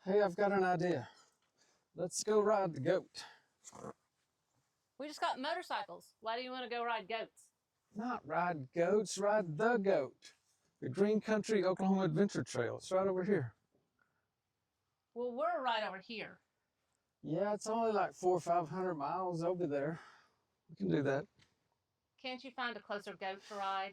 Hey, I've got an idea. Let's go ride the goat. We just got motorcycles. Why do you want to go ride goats? Not ride goats, ride the goat. The Green Country Oklahoma Adventure Trail. It's right over here. Well, we're right over here. Yeah, it's only like 400 or 500 miles over there. We can do that. Can't you find a closer goat to ride?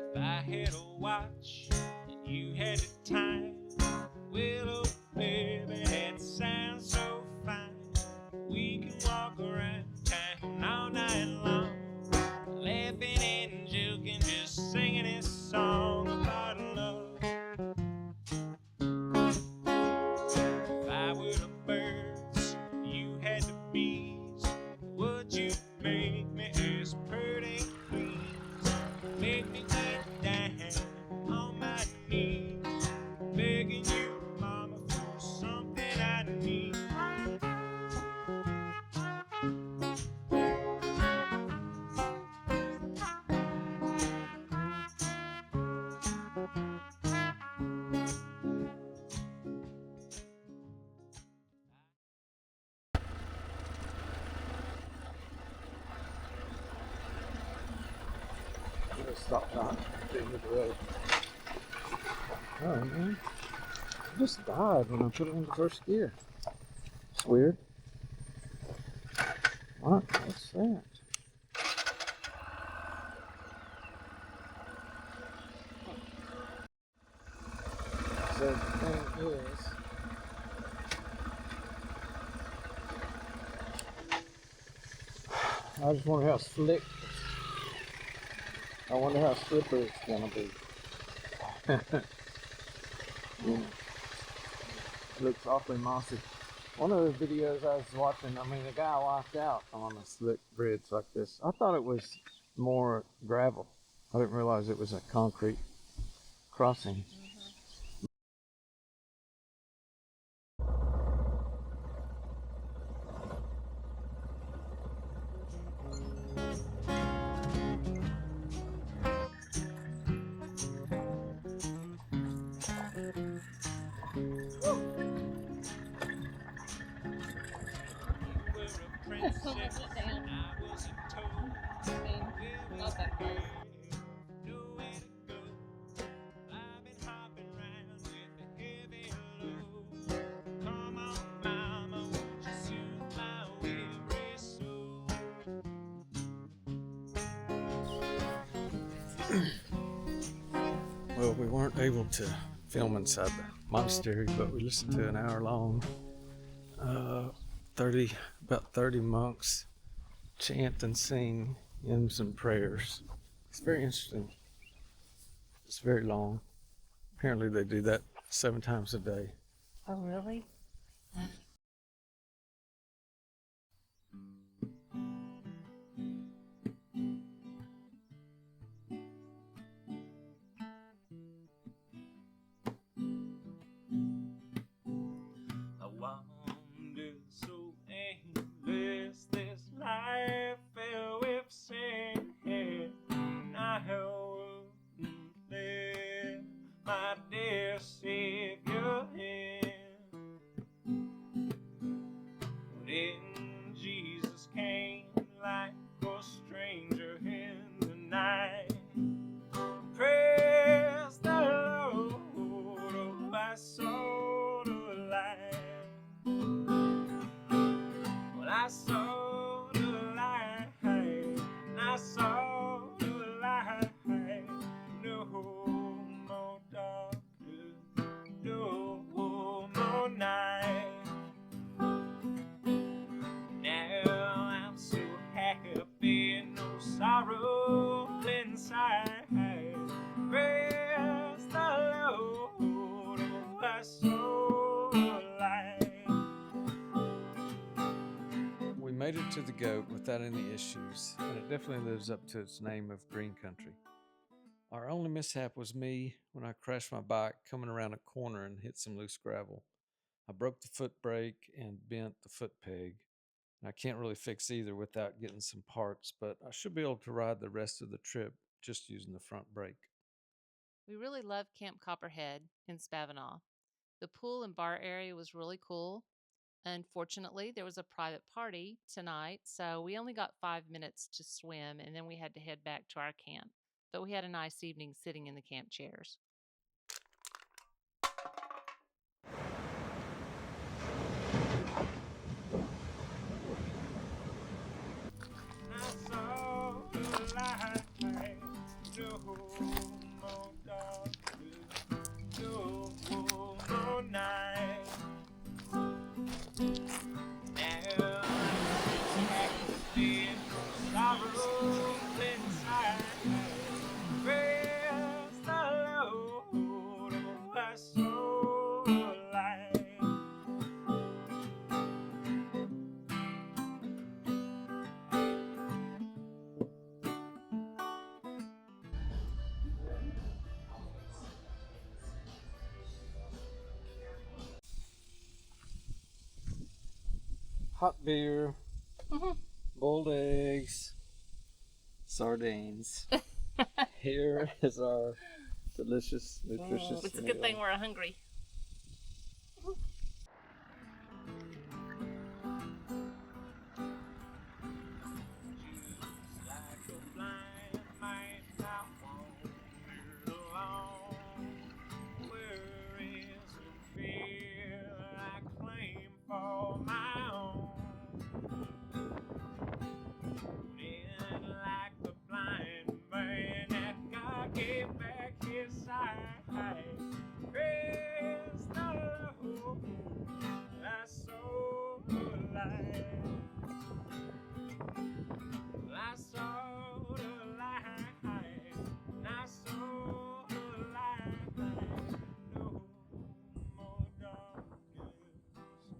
If I had a watch and you had a time, well, oh, baby, that sounds so fine. We can walk around town all night long, laughing and joking, just singing this song about love. If I were the birds, you had the bees, would you make me as pretty please? Make me get down on my knees, begging you, mama, for something I need. Stop sign. The road. Oh man, it just died when I put it into first gear. It's weird. What? What's that? So the thing is, I just wonder how slick. I wonder how slippery it's gonna be. Yeah. It looks awfully mossy. One of the videos I was watching, I mean, the guy wiped out on a slick bridge like this. I thought it was more gravel. I didn't realize it was a concrete crossing. Well, we weren't able to film inside the monastery, but we listened to an hour-long, about 30 monks chant and sing hymns and prayers. It's very interesting. It's very long. Apparently they do that 7 times a day. Oh, really? I wander so aimless, this life fell with sin. I wouldn't let my dear Savior in. When Jesus came like a stranger in the night, praise the Lord, oh, I saw the light. Well, I saw the light, and I saw the light. No more darkness, no more night. Now I'm so happy, no sorrow inside. Praise the Lord, oh, I saw the light. We made it to the goat without any issues, and it definitely lives up to its name of Green Country. Our only mishap was me when I crashed my bike coming around a corner and hit some loose gravel. I broke the foot brake and bent the foot peg. I can't really fix either without getting some parts, but I should be able to ride the rest of the trip just using the front brake. We really loved Camp Copperhead in Spavinaw. The pool and bar area was really cool. Unfortunately, there was a private party tonight, so we only got 5 minutes to swim and then we had to head back to our camp. But we had a nice evening sitting in the camp chairs. I saw the light, no more darkness, no more night. Now I'm in sorrow inside. Praise the Lord, oh, I saw the light. Hot beer, boiled eggs, sardines. Here is our delicious, nutritious It's a meal. good thing we're hungry. Like a blind man, I wander along. Where is the fear I claim for my own? And like the blind man that God gave back his sight. Praise the Lord, I saw the light. I saw the light, I saw the light. No more darkness,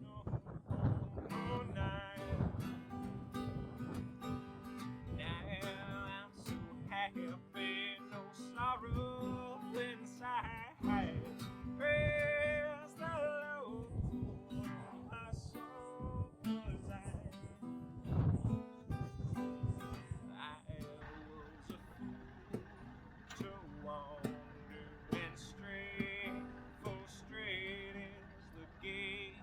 no more night. Now I'm so happy, no sorrow inside. Praise the Lord, I saw the light. I was a fool to wander and stray, for straight is the gate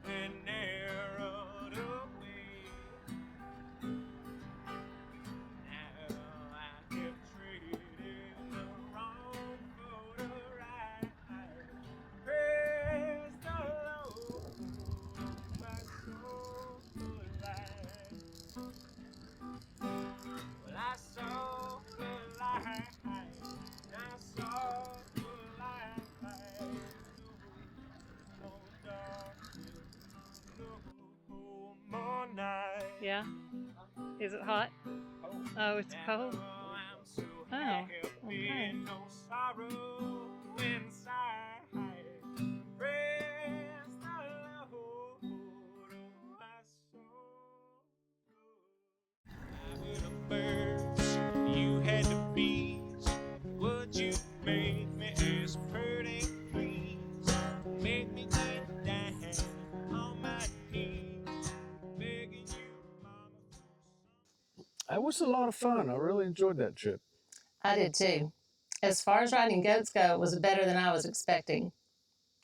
and narrow the way. Now I have traded the wrong for the right. Praise the Lord, my soul light. Well, I saw the light, I saw the light. No more darkness, no more night. Yeah? Is it hot? Oh, it's cold. Now I'm so Oh, happy, okay. no sorrow inside. Praise the Lord, my soul. I heard the birds, you had the bees. Would you make me as pretty, please? Make me get down on my knees, begging you, mama, for some. That was a lot of fun. I really enjoyed that trip. I did too. As far as riding goats go, it was better than I was expecting.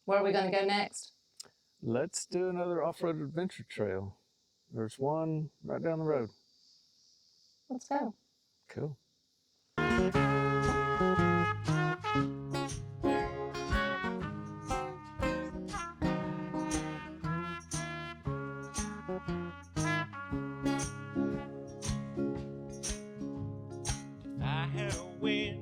Where are we going to go next? Let's do another off-road adventure trail. There's one right down the road. Let's go. Cool. I had a wind